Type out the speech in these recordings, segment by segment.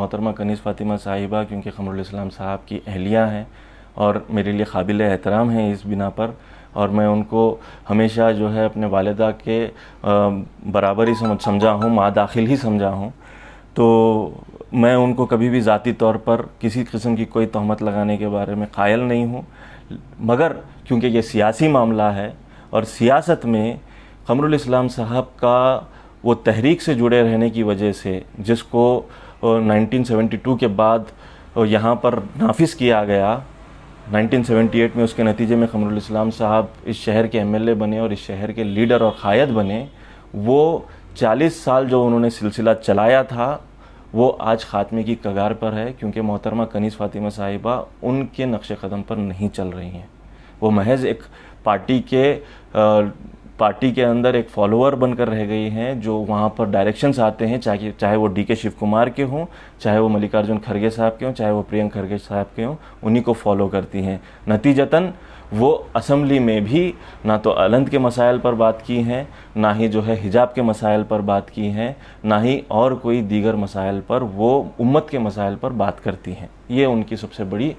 मोहतरमा कनीज़ फ़ातिमा साहिबा क्योंकि क़मरुल इस्लाम साहब की अहलिया हैं और मेरे लिए काबिल एहतराम हैं इस बिना पर, और मैं उनको हमेशा जो है अपने वालिदा के बराबर ही समझा हूँ, माँ दाखिल ही समझा हूँ। तो मैं उनको कभी भी ज़ाती तौर पर किसी किस्म की कोई तहमत लगाने के बारे में कायल नहीं हूँ, मगर क्योंकि ये सियासी मामला है और सियासत में क़मरुल इस्लाम साहब का वो तहरीक से जुड़े रहने की वजह से, जिसको 1972 के बाद यहाँ पर नाफिज किया गया, 1978 में उसके नतीजे में क़मरुल इस्लाम साहब इस शहर के एमएलए बने और इस शहर के लीडर और क़ायद बने। वो 40 साल जो उन्होंने सिलसिला चलाया था वो आज ख़ात्मे की कगार पर है, क्योंकि मोहतरमा कनीज़ फ़ातिमा साहिबा उनके नक्श कदम पर नहीं चल रही हैं। वो महज एक पार्टी के अंदर एक फॉलोअर बनकर रह गई हैं, जो वहाँ पर डायरेक्शंस आते हैं, चाहे वो डीके शिव कुमार के हों, चाहे वो मल्लिकार्जुन खड़गे साहब के हों, चाहे वो प्रियंक खड़गे साहब के हों, उन्हीं को फॉलो करती हैं। नतीजतन वो असम्बली में भी ना तो अलंद के मसाइल पर बात की हैं, ना ही जो है हिजाब के मसाइल पर बात की हैं, ना ही और कोई दीगर मसाइल पर वो उम्मत के मसाइल पर बात करती हैं। ये उनकी सबसे बड़ी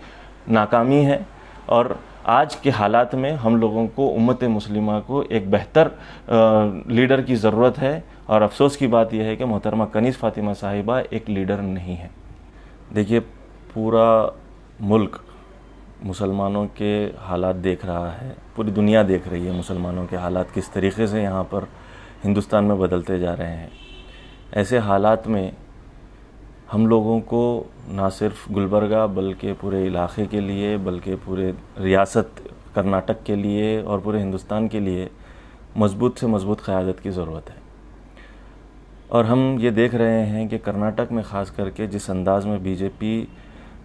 नाकामी है और आज के हालात में हम लोगों को उम्मत मुस्लिमा को एक बेहतर लीडर की ज़रूरत है, और अफसोस की बात यह है कि मोहतरमा कनीज़ फ़ातिमा साहिबा एक लीडर नहीं है। देखिए, पूरा मुल्क मुसलमानों के हालात देख रहा है, पूरी दुनिया देख रही है मुसलमानों के हालात किस तरीक़े से यहाँ पर हिंदुस्तान में बदलते जा रहे हैं। ऐसे हालात में हम लोगों को ना सिर्फ गुलबर्गा बल्कि पूरे इलाक़े के लिए, बल्कि पूरे रियासत कर्नाटक के लिए और पूरे हिंदुस्तान के लिए मज़बूत से मज़बूत क़यादत की ज़रूरत है। और हम ये देख रहे हैं कि कर्नाटक में ख़ास करके जिस अंदाज़ में बीजेपी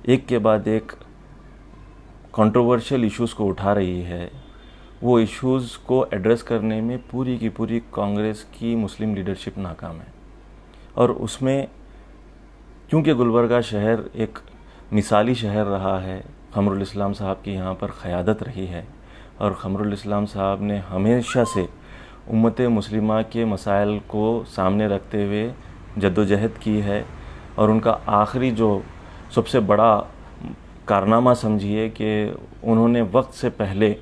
एक के बाद एक कंट्रोवर्शियल इश्यूज़ को उठा रही है, वो इश्यूज़ को एड्रेस करने में पूरी की पूरी कांग्रेस की मुस्लिम लीडरशिप नाकाम है। और उसमें क्योंकि गुलबर्गा शहर एक मिसाली शहर रहा है, क़मरुल इस्लाम साहब की यहाँ पर क़यादत रही है, और क़मरुल इस्लाम साहब ने हमेशा से उम्मत मुस्लिमा के मसाइल को सामने रखते हुए जद्दोजहद की है। और उनका आखिरी जो सबसे बड़ा कारनामा समझिए कि उन्होंने वक्त से पहले,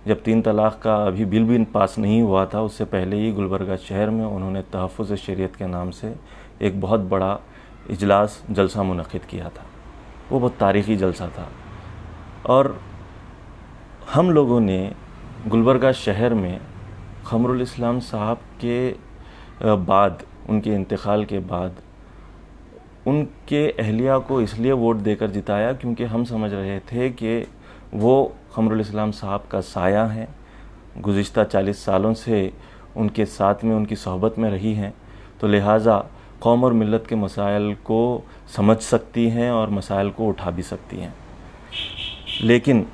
जब 3 तलाक़ का अभी बिल भी पास नहीं हुआ था, उससे पहले ही गुलबर्गा शहर में उन्होंने तहफ़्फ़ुज़ शरीयत के नाम से एक बहुत बड़ा इजलास जलसा मुनक़िद किया था। वो बहुत तारीख़ी जलसा था, और हम लोगों ने गुलबर्गा शहर में क़मरुल इस्लाम साहब के बाद, उनके इंतकाल के बाद, उनके अहलिया को इसलिए वोट देकर जिताया क्योंकि हम समझ रहे थे कि वो क़मरुल इस्लाम साहब का साया हैं, गुज़िश्ता 40 सालों से उनके साथ में, उनकी सोहबत में रही हैं, तो लिहाजा कौम और मिल्लत के मसाइल को समझ सकती हैं और मसाइल को उठा भी सकती हैं। लेकिन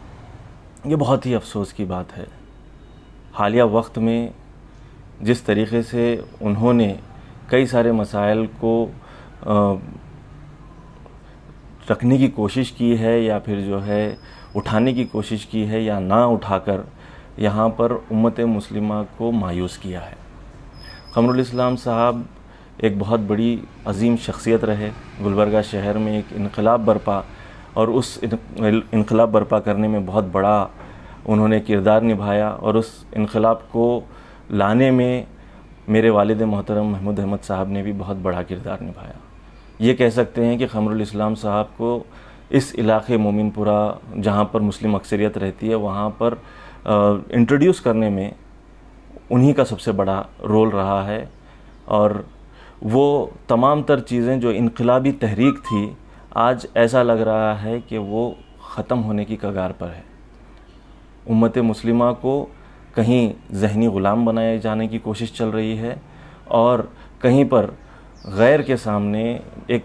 ये बहुत ही अफसोस की बात है, हालिया वक्त में जिस तरीक़े से उन्होंने कई सारे मसाइल को रखने की कोशिश की है, या फिर जो है उठाने की कोशिश की है, या ना उठाकर यहाँ पर उम्मत मुस्लिमा को मायूस किया है। क़मरुल इस्लाम साहब एक बहुत बड़ी अजीम शख्सियत रहे, गुलबर्गा शहर में एक इनकलाब बरपा, और उस इनकलाब बरपा करने में बहुत बड़ा उन्होंने किरदार निभाया, और उस इनकलाब को लाने में मेरे वालिद मोहतरम महमूद अहमद साहब ने भी बहुत बड़ा किरदार निभाया। ये कह सकते हैं कि क़मरुल इस्लाम साहब को इस इलाक़े मोमिनपुरा, जहाँ पर मुस्लिम अक्सरियत रहती है, वहाँ पर इंट्रोड्यूस करने में उन्हीं का सबसे बड़ा रोल रहा है। और वो तमाम तर चीज़ें जो इनकलाबी तहरीक थी, आज ऐसा लग रहा है कि वो ख़त्म होने की कगार पर है। उम्मत मुस्लिमा को कहीं ज़हनी ग़ुलाम बनाए जाने की कोशिश चल रही है, और कहीं पर गैर के सामने एक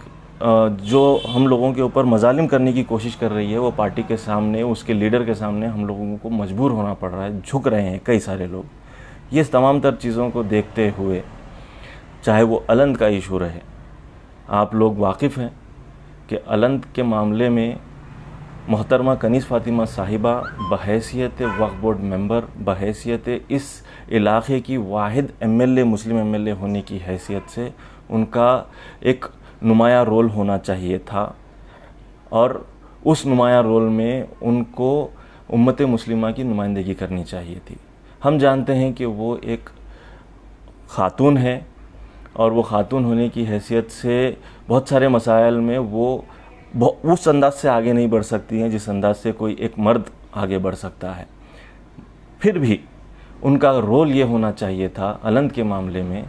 जो हम लोगों के ऊपर मजालिम करने की कोशिश कर रही है, वो पार्टी के सामने, उसके लीडर के सामने हम लोगों को मजबूर होना पड़ रहा है, झुक रहे हैं कई सारे लोग। ये तमाम तर चीज़ों को देखते हुए, चाहे वो अलंद का इशू रहे, आप लोग वाकिफ़ हैं कि अलंद के मामले में मोहतरमा कनीज़ फ़ातिमा साहिबा बहैसियत वक्फ़ बोर्ड मेंबर, बहैसियत इस इलाक़े की वाहिद एमएलए, मुस्लिम एमएलए होने की हैसियत से उनका एक नुमाया रोल होना चाहिए था और उस नुमाया रोल में उनको उम्मत मुस्लिमा की नुमाइंदगी करनी चाहिए थी। हम जानते हैं कि वो एक ख़ातून है और वो ख़ातून होने की हैसियत से बहुत सारे मसाइल में वो उस अंदाज से आगे नहीं बढ़ सकती हैं जिस अंदाज से कोई एक मर्द आगे बढ़ सकता है। फिर भी उनका रोल ये होना चाहिए था अलंद के मामले में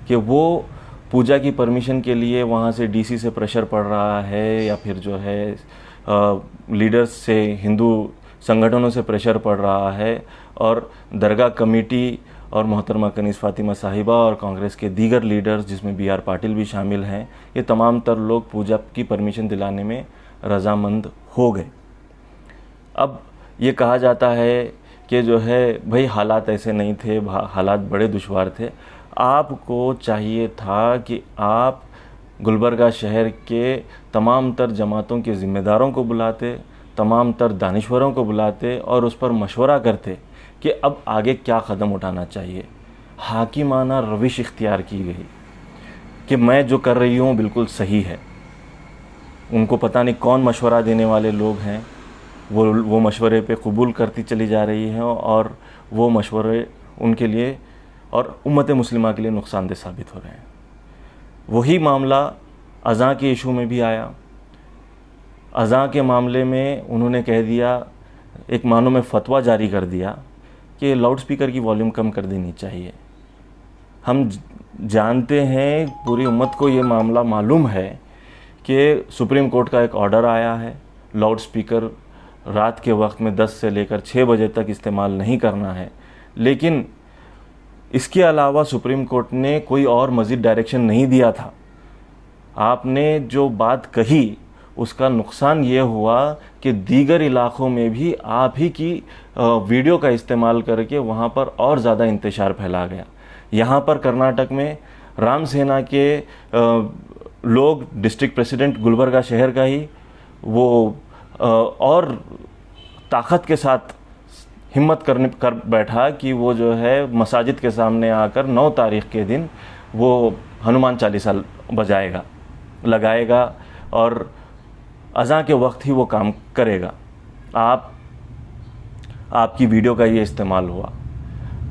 कि वो पूजा की परमिशन के लिए वहाँ से डीसी से प्रेशर पड़ रहा है या फिर जो है लीडर्स से, हिंदू संगठनों से प्रेशर पड़ रहा है और दरगाह कमेटी और मोहतरमा कनीज़ फ़ातिमा साहिबा और कांग्रेस के दीगर लीडर्स जिसमें बी आर पाटिल भी शामिल हैं, ये तमाम तर लोग पूजा की परमिशन दिलाने में रजामंद हो गए। अब ये कहा जाता है कि जो है भाई हालात ऐसे नहीं थे, हालात बड़े दुश्वार थे। आपको चाहिए था कि आप गुलबर्गा शहर के तमाम तर जमातों के ज़िम्मेदारों को बुलाते, तमाम तर दानिश्वरों को बुलाते और उस पर मशवरा करते कि अब आगे क्या कदम उठाना चाहिए। हाकिमाना रविश इख्तियार की गई कि मैं जो कर रही हूँ बिल्कुल सही है। उनको पता नहीं कौन मशवरा देने वाले लोग हैं, वो मशवरे पे कबूल करती चली जा रही हैं और वो मशवरे उनके लिए और उम्मत मुस्लिमा के लिए नुकसानदेह साबित हो रहे हैं। वही मामला अज़ां के इशू में भी आया। अज़ां के मामले में उन्होंने कह दिया, एक मानो में फतवा जारी कर दिया कि लाउड स्पीकर की वॉल्यूम कम कर देनी चाहिए। हम जानते हैं, पूरी उम्मत को ये मामला मालूम है कि सुप्रीम कोर्ट का एक ऑर्डर आया है, लाउड स्पीकर रात के वक्त में 10 से लेकर 6 बजे तक इस्तेमाल नहीं करना है। लेकिन इसके अलावा सुप्रीम कोर्ट ने कोई और मज़ीद डायरेक्शन नहीं दिया था। आपने जो बात कही उसका नुकसान ये हुआ कि दीगर इलाक़ों में भी आप ही की वीडियो का इस्तेमाल करके वहाँ पर और ज़्यादा इंतशार फैला गया। यहाँ पर कर्नाटक में राम सेना के लोग, डिस्ट्रिक्ट प्रेसिडेंट गुलबर्गा शहर का ही, वो और ताकत के साथ हिम्मत कर बैठा कि वो जो है मसाजिद के सामने आकर 9 तारीख़ के दिन वो हनुमान चालीसा बजाएगा, लगाएगा और अज़ां के वक्त ही वो काम करेगा। आपकी वीडियो का ये इस्तेमाल हुआ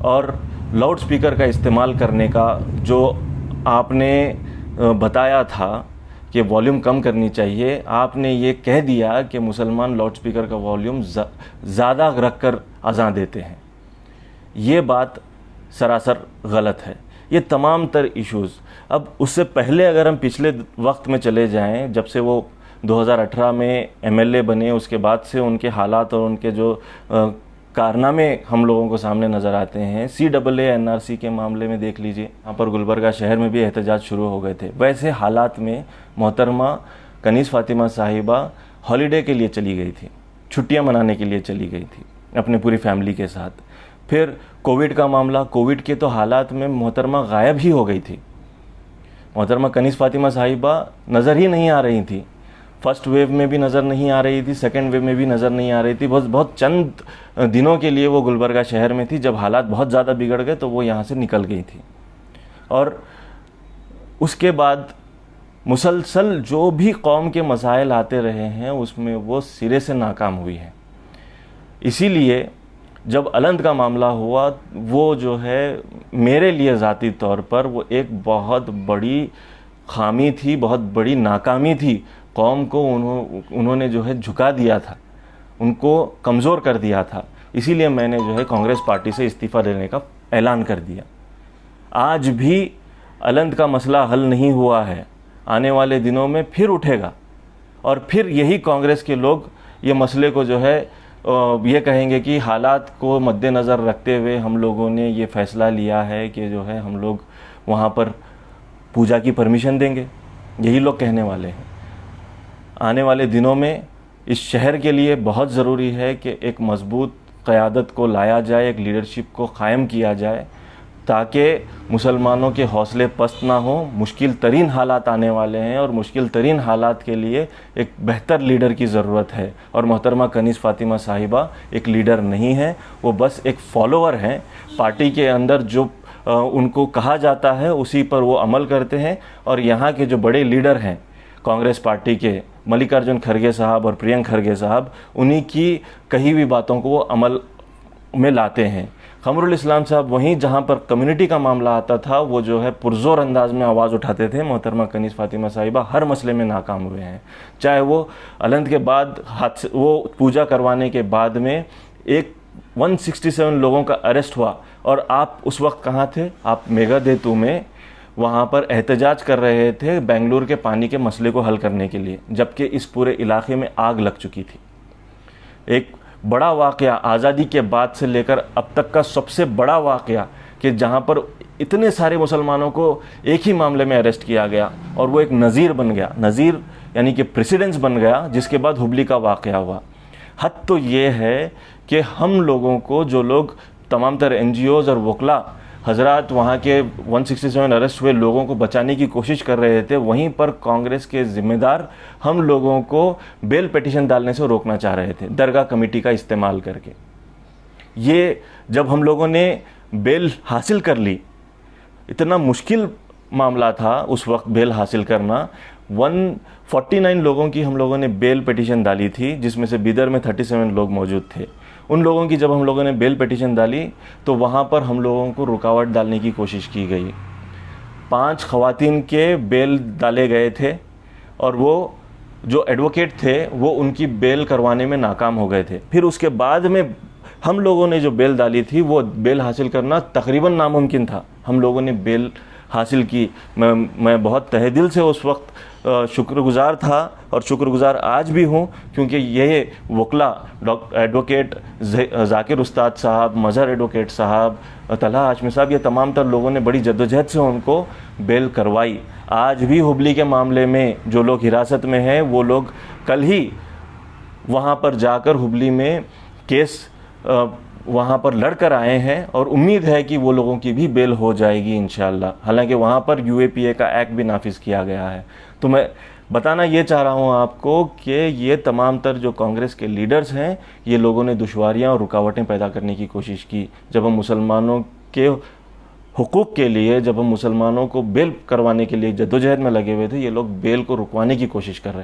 और लाउड स्पीकर का इस्तेमाल करने का जो आपने बताया था कि वॉल्यूम कम करनी चाहिए, आपने ये कह दिया कि मुसलमान लाउड स्पीकर का वॉल्यूम ज़्यादा रख कर अज़ां देते हैं। ये बात सरासर गलत है। ये तमाम तर इश्यूज़, अब उससे पहले अगर हम पिछले वक्त में चले जाएं, जब से वो 2018 में MLA बने, उसके बाद से उनके हालात और उनके जो कारनामे हम लोगों को सामने नज़र आते हैं। CAA NRC के मामले में देख लीजिए, यहाँ पर गुलबर्गा शहर में भी एहतजाज शुरू हो गए थे। वैसे हालात में मोहतरमा कनीज़ फ़ातिमा साहिबा हॉलीडे के लिए चली गई थी, छुट्टियाँ मनाने के लिए चली गई थी अपने पूरी फैमिली के साथ। फिर कोविड का मामला, कोविड के तो हालात में मोहतरमा गायब ही हो गई थी। मोहतरमा कनीज़ फ़ातिमा साहिबा नज़र ही नहीं आ रही थी। फर्स्ट वेव में भी नज़र नहीं आ रही थी, सेकेंड वेव में भी नज़र नहीं आ रही थी। बहुत चंद दिनों के लिए वो गुलबर्गा शहर में थी। जब हालात बहुत ज़्यादा बिगड़ गए तो वो यहाँ से निकल गई थी और उसके बाद मुसलसल जो भी कौम के मसाइल आते रहे हैं उसमें वो सिरे से नाकाम हुई है। इसीलिए जब अलंद का मामला हुआ, वो जो है मेरे लिए ज़ाती तौर पर वो एक बहुत बड़ी खामी थी, बहुत बड़ी नाकामी थी। कौम को उन्होंने जो है झुका दिया था, उनको कमज़ोर कर दिया था। इसीलिए मैंने जो है कांग्रेस पार्टी से इस्तीफ़ा देने का ऐलान कर दिया। आज भी अलंद का मसला हल नहीं हुआ है, आने वाले दिनों में फिर उठेगा और फिर यही कांग्रेस के लोग ये मसले को जो है ये कहेंगे कि हालात को मद्देनज़र रखते हुए हम लोगों ने ये फ़ैसला लिया है कि जो है हम लोग वहाँ पर पूजा की परमिशन देंगे। यही लोग कहने वाले हैं। आने वाले दिनों में इस शहर के लिए बहुत ज़रूरी है कि एक मज़बूत क़यादत को लाया जाए, एक लीडरशिप को क़ायम किया जाए ताकि मुसलमानों के हौसले पस्त ना हो। मुश्किल तरीन हालात आने वाले हैं और मुश्किल तरीन हालात के लिए एक बेहतर लीडर की ज़रूरत है और मोहतरमा कनीज़ फ़ातिमा साहिबा एक लीडर नहीं है, वो बस एक फॉलोअर हैं। पार्टी के अंदर जो उनको कहा जाता है उसी पर वो अमल करते हैं और यहाँ के जो बड़े लीडर हैं कांग्रेस पार्टी के मल्लिकार्जुन खड़गे साहब और प्रियंक खड़गे साहब उन्हीं की कही हुई बातों को वो अमल में लाते हैं। कमरुल इस्लाम साहब वहीं जहां पर कम्युनिटी का मामला आता था वो जो है पुरजोर अंदाज में आवाज़ उठाते थे। मोहतरमा कनीज़ फातिमा साहिबा हर मसले में नाकाम हुए हैं, चाहे वो अलंद के बाद हादसे वो पूजा करवाने के बाद में एक 167 लोगों का अरेस्ट हुआ और आप उस वक्त कहाँ थे? आप मेघादेतु में वहाँ पर एहतजाज कर रहे थे बेंगलुरु के पानी के मसले को हल करने के लिए, जबकि इस पूरे इलाके में आग लग चुकी थी। एक बड़ा वाक़या आज़ादी के बाद से लेकर अब तक का सबसे बड़ा वाक़या कि जहाँ पर इतने सारे मुसलमानों को एक ही मामले में अरेस्ट किया गया और वो एक नज़ीर बन गया, नज़ीर यानी कि प्रेसिडेंस बन गया, जिसके बाद हुबली का वाक़या हुआ। हद तो ये है कि हम लोगों को जो लोग तमाम तर NGOs और वकला हजरात वहाँ के 167 अरेस्ट हुए लोगों को बचाने की कोशिश कर रहे थे, वहीं पर कांग्रेस के ज़िम्मेदार हम लोगों को बेल पिटीशन डालने से रोकना चाह रहे थे दरगाह कमेटी का इस्तेमाल करके। ये जब हम लोगों ने बेल हासिल कर ली, इतना मुश्किल मामला था उस वक्त बेल हासिल करना। 149 लोगों की हम लोगों ने बेल पिटीशन डाली थी, जिसमें से बिदर में 37 लोग मौजूद थे। उन लोगों की जब हम लोगों ने बेल पिटीशन डाली तो वहाँ पर हम लोगों को रुकावट डालने की कोशिश की गई। 5 ख़वातीन के बेल डाले गए थे और वो जो एडवोकेट थे वो उनकी बेल करवाने में नाकाम हो गए थे। फिर उसके बाद में हम लोगों ने जो बेल डाली थी वो बेल हासिल करना तकरीबन नामुमकिन था। हम लोगों ने बेल हासिल की। मैं बहुत तहे दिल से उस वक्त शुक्रगुजार था और शुक्रगुजार आज भी हूँ, क्योंकि ये वकला एडवोकेट जाकिर उस्ताद साहब, मज़हर एडवोकेट साहब, तलहा हाशमी साहब, ये तमाम तर लोगों ने बड़ी जद्दोजहद से उनको बेल करवाई। आज भी हुबली के मामले में जो लोग हिरासत में हैं वो लोग कल ही वहाँ पर जाकर हुबली में केस वहाँ पर लड़कर आए हैं और उम्मीद है कि वो लोगों की भी बेल हो जाएगी इंशाअल्लाह। हालांकि वहाँ पर UAPA का एक्ट भी नाफिज किया गया है। तो मैं बताना ये चाह रहा हूँ आपको कि ये तमाम तर जो कांग्रेस के लीडर्स हैं, ये लोगों ने दुश्वारियाँ और रुकावटें पैदा करने की कोशिश की। जब हम मुसलमानों के हुकूक के लिए, जब हम मुसलमानों को बेल करवाने के लिए जद्दोजहद में लगे हुए थे, ये लोग बेल को रुकवाने की कोशिश कर रहे हैं।